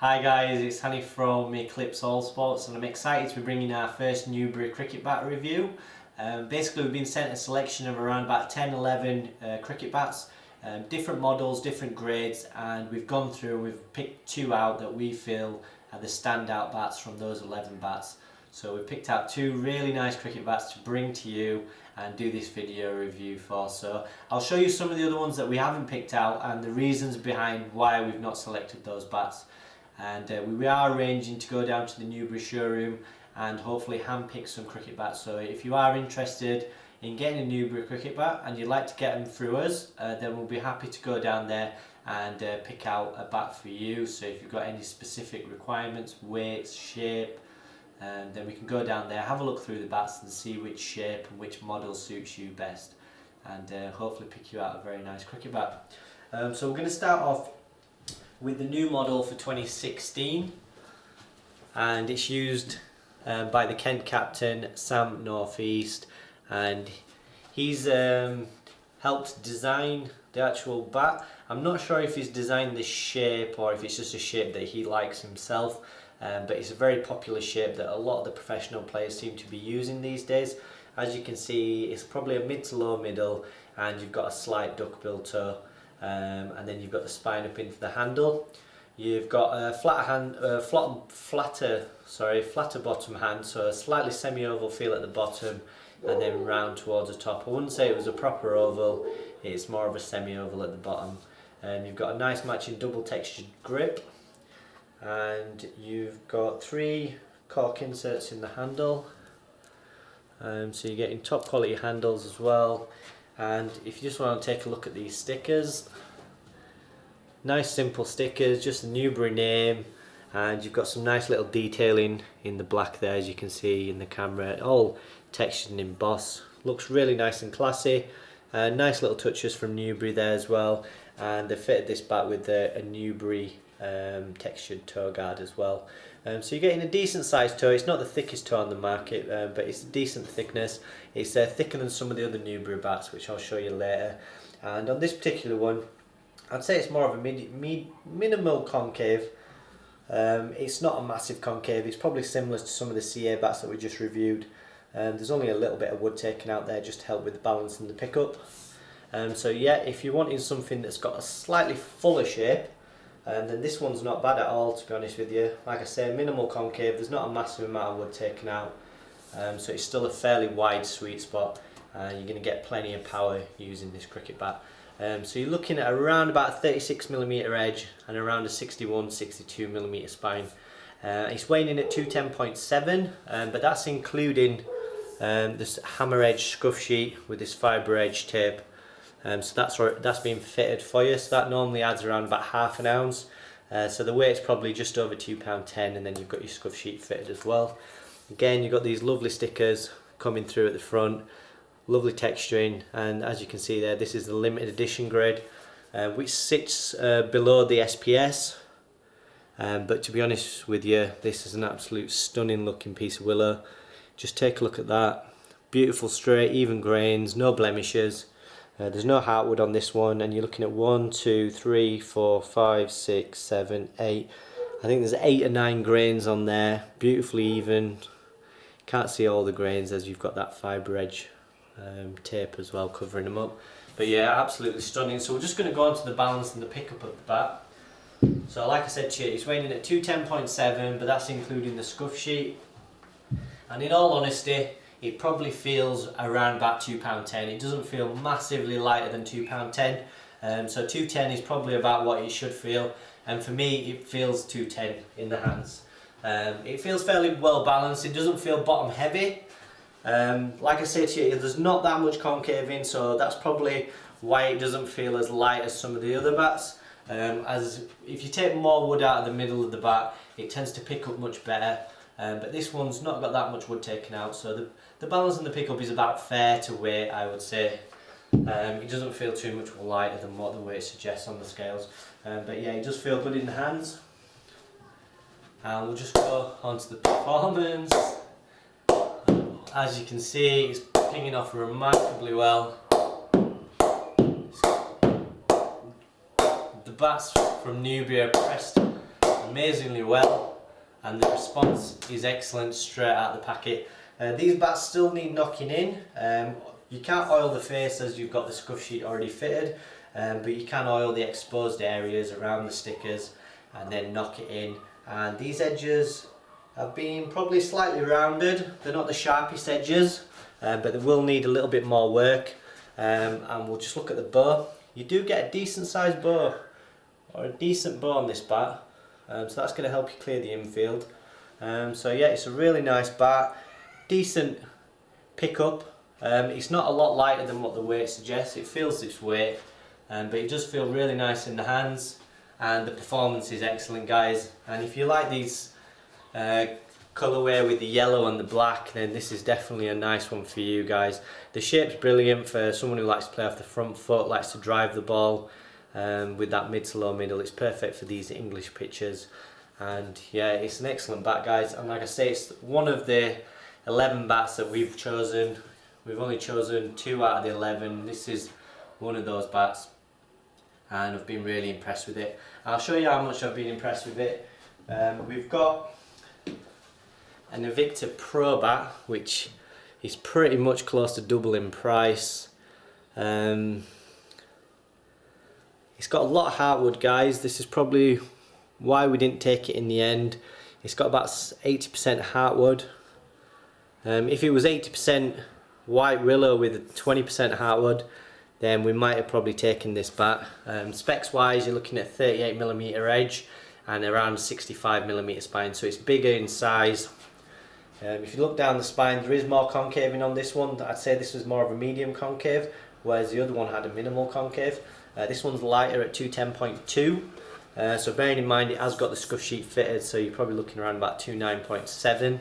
Hi guys, it's Hanny from Eclipse All Sports and I'm excited to be bringing our first Newbery cricket bat review. Basically we've been sent a selection of around about 10-11 cricket bats, different models, different grades, and we've gone through and we've picked two out that we feel are the standout bats from those 11 bats. So we've picked out two really nice cricket bats to bring to you and do this video review for. So I'll show you some of the other ones that we haven't picked out and the reasons behind why we've not selected those bats. And we are arranging to go down to the Newbery showroom and hopefully hand pick some cricket bats. So if you are interested in getting a Newbery cricket bat and you'd like to get them through us, then we'll be happy to go down there and pick out a bat for you. So if you've got any specific requirements, weights, shape, then we can go down there, have a look through the bats and see which shape and which model suits you best, and hopefully pick you out a very nice cricket bat. So we're going to start off with the new model for 2016, and it's used by the Kent captain Sam Northeast, and he's helped design the actual bat. I'm not sure if he's designed this shape or if it's just a shape that he likes himself, but it's a very popular shape that a lot of the professional players seem to be using these days. As you can see, it's probably a mid to low middle, and you've got a slight duckbill toe. And then you've got the spine up into the handle. You've got a flatter bottom hand, so a slightly semi-oval feel at the bottom and then round towards the top. I wouldn't say it was a proper oval, it's more of a semi-oval at the bottom. You've got a nice matching double textured grip, and you've got 3 cork inserts in the handle. So you're getting top quality handles as well. And if you just want to take a look at these stickers, nice simple stickers, just the Newbery name, and you've got some nice little detailing in the black there, as you can see in the camera, all textured and embossed. Looks really nice and classy. Nice little touches from Newbery there as well, and they fitted this bat with a Newbery textured toe guard as well. So you're getting a decent sized toe. It's not the thickest toe on the market, but it's a decent thickness. It's thicker than some of the other Newbery bats, which I'll show you later. And on this particular one, I'd say it's more of a minimal concave. It's not a massive concave. It's probably similar to some of the CA bats that we just reviewed. There's only a little bit of wood taken out there just to help with the balance and the pickup. So yeah, if you're wanting something that's got a slightly fuller shape, then this one's not bad at all, to be honest with you. Like I say, minimal concave, there's not a massive amount of wood taken out, so it's still a fairly wide sweet spot. You're going to get plenty of power using this cricket bat. So you're looking at around about a 36mm edge and around a 61-62mm spine. It's weighing in at 210.7, but that's including this hammer edge scuff sheet with this fibre edge tape. So that's been fitted for you, so that normally adds around about ½ an ounce. So the weight's probably just over £2.10, and then you've got your scuff sheet fitted as well. Again, you've got these lovely stickers coming through at the front, lovely texturing, and as you can see there, this is the limited edition grade, which sits below the SPS. But to be honest with you, this is an absolute stunning looking piece of willow. Just take a look at that. Beautiful straight, even grains, no blemishes. There's no heartwood on this one, and you're looking at 1, 2, 3, 4, 5, 6, 7, 8. I think there's 8 or 9 grains on there, beautifully even. Can't see all the grains as you've got that fibre edge tape as well covering them up. But yeah, absolutely stunning. So we're just going to go on to the balance and the pickup of the bat. So like I said to you, it's weighing in at 210.7, but that's including the scuff sheet. And in all honesty, it probably feels around about £2.10. It doesn't feel massively lighter than £2.10. So 210 is probably about what it should feel. And for me, it feels 210 in the hands. It feels fairly well balanced. It doesn't feel bottom heavy. Like I said to you, there's not that much concaving, so that's probably why it doesn't feel as light as some of the other bats. As if you take more wood out of the middle of the bat, it tends to pick up much better. But this one's not got that much wood taken out, so the balance and the pickup is about fair to weight, I would say. It doesn't feel too much lighter than what the weight suggests on the scales. But yeah, it does feel good in the hands. And we'll just go on to the performance. As you can see, it's pinging off remarkably well. The bats from Newbery are pressed amazingly well, and the response is excellent straight out of the packet. These bats still need knocking in. You can't oil the face as you've got the scuff sheet already fitted, but you can oil the exposed areas around the stickers and then knock it in. And these edges have been probably slightly rounded. They're not the sharpest edges, but they will need a little bit more work. And we'll just look at the bow. You do get a decent sized bow, or a decent bow on this bat, so that's going to help you clear the infield. So yeah, it's a really nice bat, decent pickup. It's not a lot lighter than what the weight suggests. It feels its weight, but it does feel really nice in the hands, and the performance is excellent, guys. And if you like these colourway with the yellow and the black, then this is definitely a nice one for you guys. The shape's brilliant for someone who likes to play off the front foot, likes to drive the ball with that mid to low middle. It's perfect for these English pitches, and yeah, it's an excellent bat, guys. And like I say, it's one of the 11 bats that we've chosen. We've only chosen 2 out of the 11. This is one of those bats, and I've been really impressed with it. I'll show you how much I've been impressed with it. We've got an Evicta Pro bat, which is pretty much close to double in price. It's got a lot of heartwood, guys. This is probably why we didn't take it in the end. It's got about 80% heartwood. If it was 80% white willow with 20% heartwood, then we might have probably taken this bat. Specs wise, you're looking at 38mm edge and around 65mm spine, so it's bigger in size. If you look down the spine, there is more concaving on this one. I'd say this was more of a medium concave, whereas the other one had a minimal concave. This one's lighter at 210.2, so bearing in mind it has got the scuff sheet fitted, so you're probably looking around about 29.7.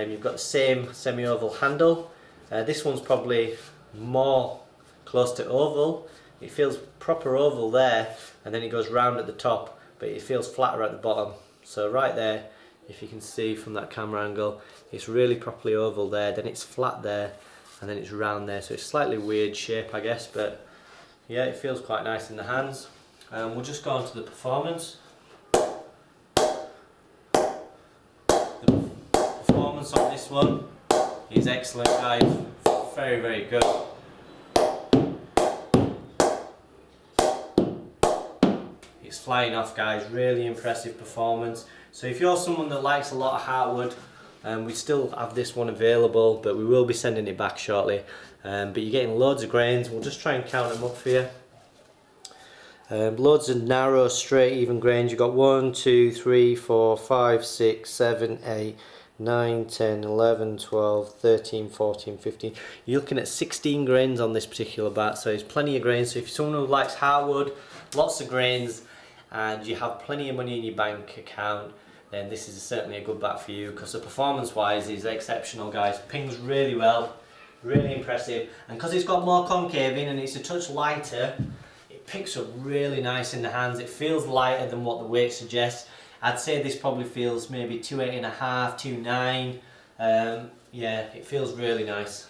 You've got the same semi-oval handle. This one's probably more close to oval. It feels proper oval there, and then it goes round at the top, but it feels flatter at the bottom. So right there, if you can see from that camera angle, it's really properly oval there, then it's flat there, and then it's round there. So it's slightly weird shape, I guess, but yeah, it feels quite nice in the hands. We'll just go on to the performance. The performance on this one is excellent, guys. Very, very good. It's flying off, guys. Really impressive performance. So if you're someone that likes a lot of heartwood, we still have this one available, but we will be sending it back shortly. But you're getting loads of grains. We'll just try and count them up for you. Loads of narrow, straight, even grains. You've got 1, 2, 3, 4, 5, 6, 7, 8, 9, 10, 11, 12, 13, 14, 15. You're looking at 16 grains on this particular bat, so it's plenty of grains. So if you're someone who likes heartwood, lots of grains, and you have plenty of money in your bank account, then this is certainly a good bat for you, because the performance wise is exceptional, guys. Pings really well, really impressive, and because it's got more concaving and it's a touch lighter, it picks up really nice in the hands. It feels lighter than what the weight suggests. I'd say this probably feels maybe 2.8.5, 2.9. Yeah, it feels really nice,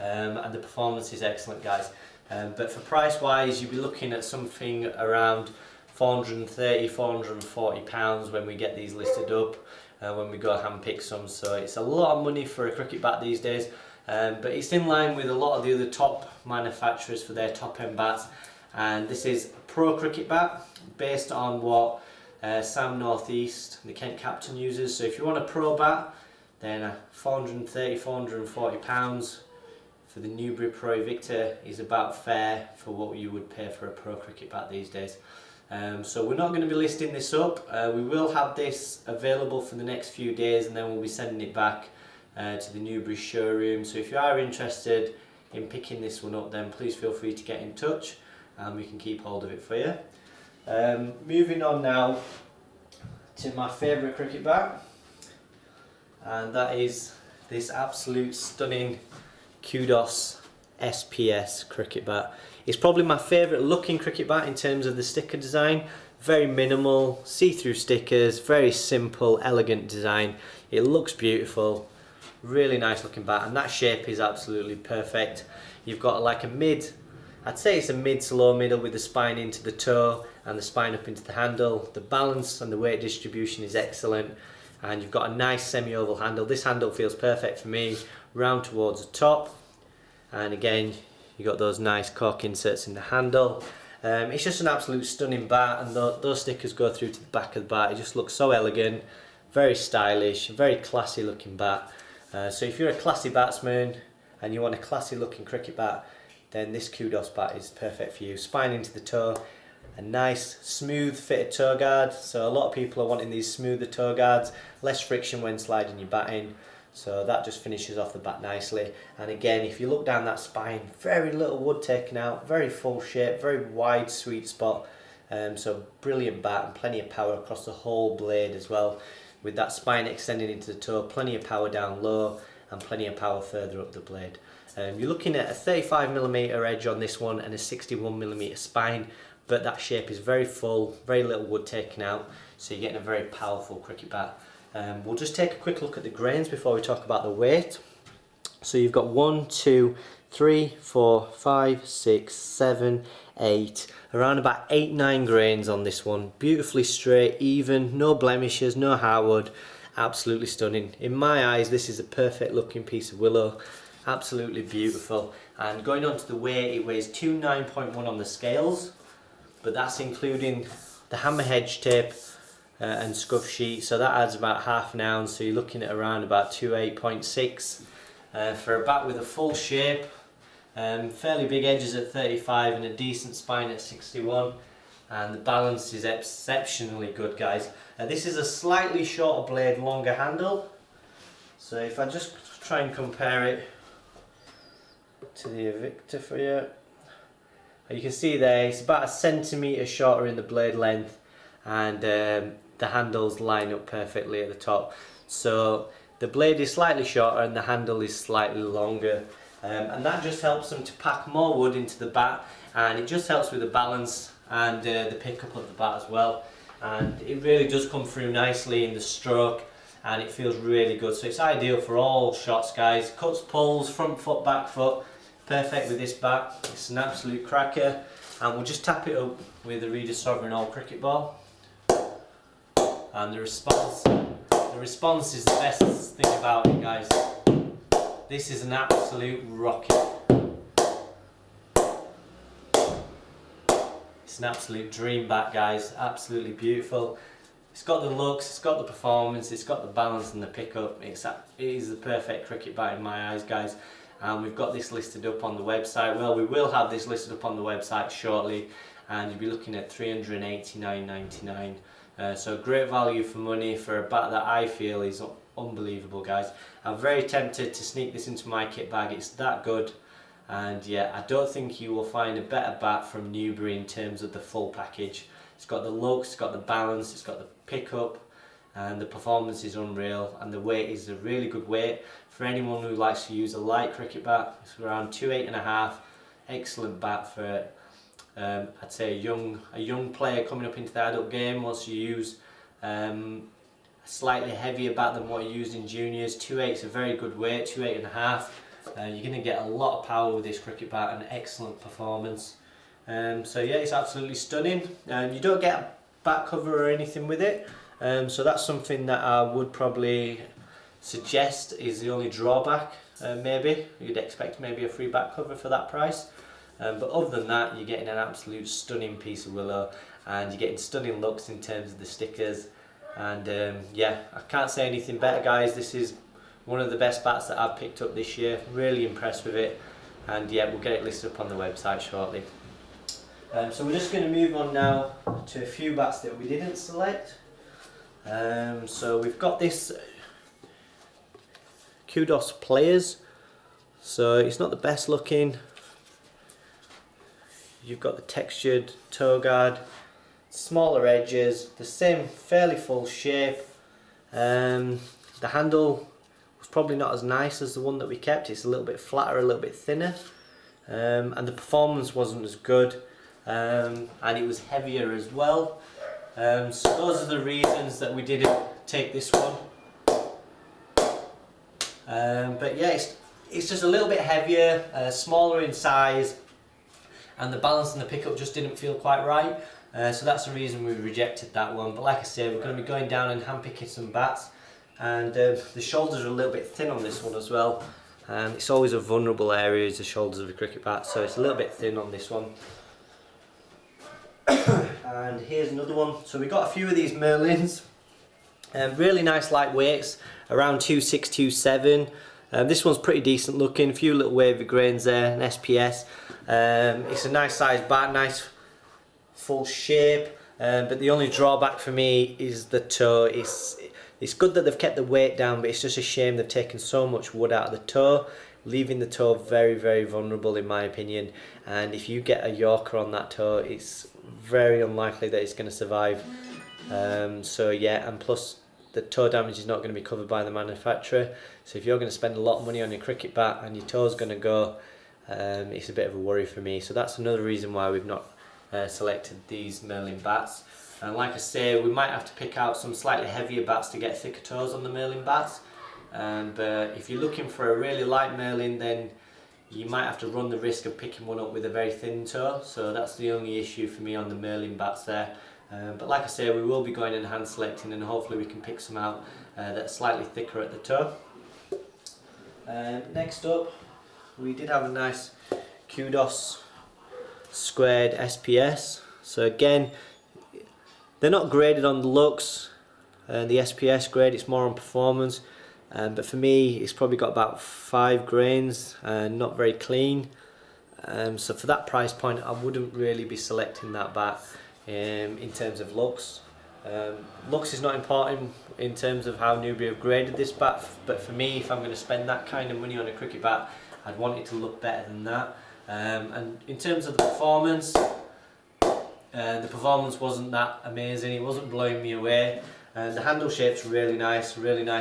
and the performance is excellent, guys. But for price wise, you'd be looking at something around £430, £440 when we get these listed up, when we go hand pick some. So it's a lot of money for a cricket bat these days, but it's in line with a lot of the other top manufacturers for their top end bats. And this is a pro cricket bat based on what Sam Northeast, the Kent captain, uses. So if you want a pro bat, then £430, £440 for the Newbery Pro Evicta is about fair for what you would pay for a pro cricket bat these days. So we're not going to be listing this up. We will have this available for the next few days, and then we'll be sending it back to the Newbery showroom. So if you are interested in picking this one up, then please feel free to get in touch and we can keep hold of it for you. Moving on now to my favourite cricket bat, and that is this absolute stunning Kudos SPS cricket bat. It's probably my favourite looking cricket bat in terms of the sticker design. Very minimal, see-through stickers, very simple, elegant design. It looks beautiful, really nice looking bat, and that shape is absolutely perfect. You've got like a mid I'd say it's a mid to low middle with the spine into the toe and the spine up into the handle. The balance and the weight distribution is excellent, and you've got a nice semi-oval handle. This handle feels perfect for me, round towards the top, and again you've got those nice cork inserts in the handle. It's just an absolute stunning bat, and those stickers go through to the back of the bat. It just looks so elegant, very stylish, very classy looking bat. So if you're a classy batsman and you want a classy looking cricket bat, then this Kudos bat is perfect for you. Spine into the toe, a nice smooth fitted toe guard. So a lot of people are wanting these smoother toe guards, less friction when sliding your bat in. So that just finishes off the bat nicely. And again, if you look down that spine, very little wood taken out, very full shape, very wide sweet spot. So brilliant bat and plenty of power across the whole blade as well. With that spine extending into the toe, plenty of power down low and plenty of power further up the blade. You're looking at a 35mm edge on this one and a 61mm spine, but that shape is very full, very little wood taken out, so you're getting a very powerful cricket bat. We'll just take a quick look at the grains before we talk about the weight. So you've got 1, 2, 3, 4, 5, 6, 7, 8, around about 8-9 grains on this one. Beautifully straight, even, no blemishes, no hardwood, absolutely stunning. In my eyes, this is a perfect looking piece of willow. Absolutely beautiful. And going on to the weight, it weighs 29.1 on the scales, but that's including the hammer hedge tape and scuff sheet, so that adds about half an ounce, so you're looking at around about 28.6 for a bat with a full shape. Fairly big edges at 35 and a decent spine at 61, and the balance is exceptionally good, guys. This is a slightly shorter blade, longer handle, so if I just try and compare it to the Evicta for you. You can see there it's about a centimetre shorter in the blade length, and the handles line up perfectly at the top. So the blade is slightly shorter and the handle is slightly longer, and that just helps them to pack more wood into the bat, and it just helps with the balance and the pickup of the bat as well. And it really does come through nicely in the stroke, and it feels really good. So it's ideal for all shots, guys. Cuts, pulls, front foot, back foot, perfect with this bat. It's an absolute cracker, and we'll just tap it up with the Reader Sovereign All Cricket Ball, and the response is the best thing about it, guys. This is an absolute rocket. It's an absolute dream bat, guys. Absolutely beautiful. It's got the looks, it's got the performance, it's got the balance and the pickup. It is the perfect cricket bat in my eyes, guys. And we've got this listed up on the website. Well, we will have this listed up on the website shortly, and you'll be looking at $389.99. So great value for money for a bat that I feel is unbelievable, guys. I'm very tempted to sneak this into my kit bag. It's that good, and yeah, I don't think you will find a better bat from Newbery in terms of the full package. It's got the looks, it's got the balance, it's got the pickup, and the performance is unreal, and the weight is a really good weight for anyone who likes to use a light cricket bat. It's around 2.8.5. Excellent bat for I'd say a young player coming up into the adult game wants to use a slightly heavier bat than what you used in juniors. 2.8 is a very good weight, 2.8.5. You're going to get a lot of power with this cricket bat and excellent performance. So yeah, it's absolutely stunning. You don't get a back cover or anything with it, so that's something that I would probably suggest is the only drawback. Maybe you'd expect maybe a free back cover for that price. But other than that, you're getting an absolute stunning piece of willow, and you're getting stunning looks in terms of the stickers. And yeah, I can't say anything better, guys. This is one of the best bats that I've picked up this year. Really impressed with it, and yeah, we'll get it listed up on the website shortly. So we're just going to move on now to a few bats that we didn't select. So we've got this Kudos Players. So it's not the best looking. You've got the textured toe guard, smaller edges, the same fairly full shape. The handle was probably not as nice as the one that we kept. It's a little bit flatter, a little bit thinner, and the performance wasn't as good, and it was heavier as well. So those are the reasons that we didn't take this one. But yeah, it's just a little bit heavier, smaller in size, and the balance and the pickup just didn't feel quite right. So that's the reason we rejected that one. But like I said, we're going to be going down and hand picking some bats, and the shoulders are a little bit thin on this one as well. It's always a vulnerable area, is the shoulders of a cricket bat, so it's a little bit thin on this one. And here's another one. So we got a few of these Merlins, really nice lightweights, around 2.6, 2.7. This one's pretty decent looking, a few little wavy grains there, an SPS. It's a nice size bat, nice full shape, but the only drawback for me is the toe. It's good that they've kept the weight down, but it's just a shame they've taken so much wood out of the toe, leaving the toe very, very vulnerable in my opinion. And if you get a Yorker on that toe, it's very unlikely that it's going to survive. So yeah, and plus the toe damage is not going to be covered by the manufacturer. So if you're going to spend a lot of money on your cricket bat and your toe's going to go, it's a bit of a worry for me. So that's another reason why we've not selected these Merlin bats. And like I say, we might have to pick out some slightly heavier bats to get thicker toes on the Merlin bats. But if you're looking for a really light Merlin, then you might have to run the risk of picking one up with a very thin toe. So that's the only issue for me on the Merlin bats there. But like I say, we will be going and hand selecting, and hopefully we can pick some out that's slightly thicker at the toe. Next up, we did have a nice Kudos squared SPS. So again, they're not graded on the looks, the SPS grade, it's more on performance. But for me, it's probably got about 5 grains and not very clean. So for that price point, I wouldn't really be selecting that bat in terms of looks. Looks is not important in terms of how Newbery have graded this bat, but for me, if I'm going to spend that kind of money on a cricket bat, I'd want it to look better than that. And in terms of the performance wasn't that amazing, it wasn't blowing me away. The handle shape's really nice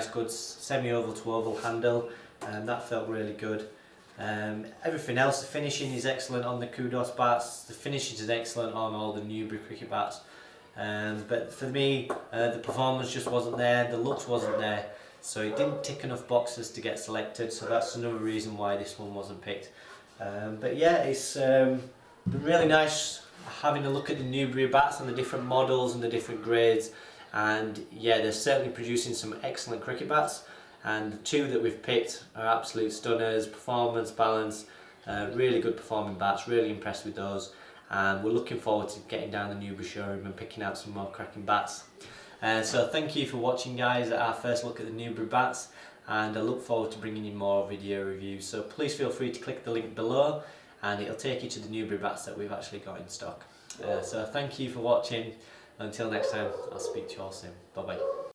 good semi-oval to oval handle, and that felt really good. Everything else, the finishing is excellent on the Kudos bats, the finishing is excellent on all the Newbery cricket bats. But for me, the performance just wasn't there, the looks wasn't there, so it didn't tick enough boxes to get selected, so that's another reason why this one wasn't picked. But yeah, it's been really nice having a look at the Newbery bats and the different models and the different grades. And yeah, they're certainly producing some excellent cricket bats, and the 2 that we've picked are absolute stunners, performance, balance, really good performing bats, really impressed with those, and we're looking forward to getting down the Newbery showroom and picking out some more cracking bats. So thank you for watching guys at our first look at the Newbery bats, and I look forward to bringing you more video reviews, so please feel free to click the link below and it'll take you to the Newbery bats that we've actually got in stock. So thank you for watching. Until next time, I'll speak to you all soon. Bye bye.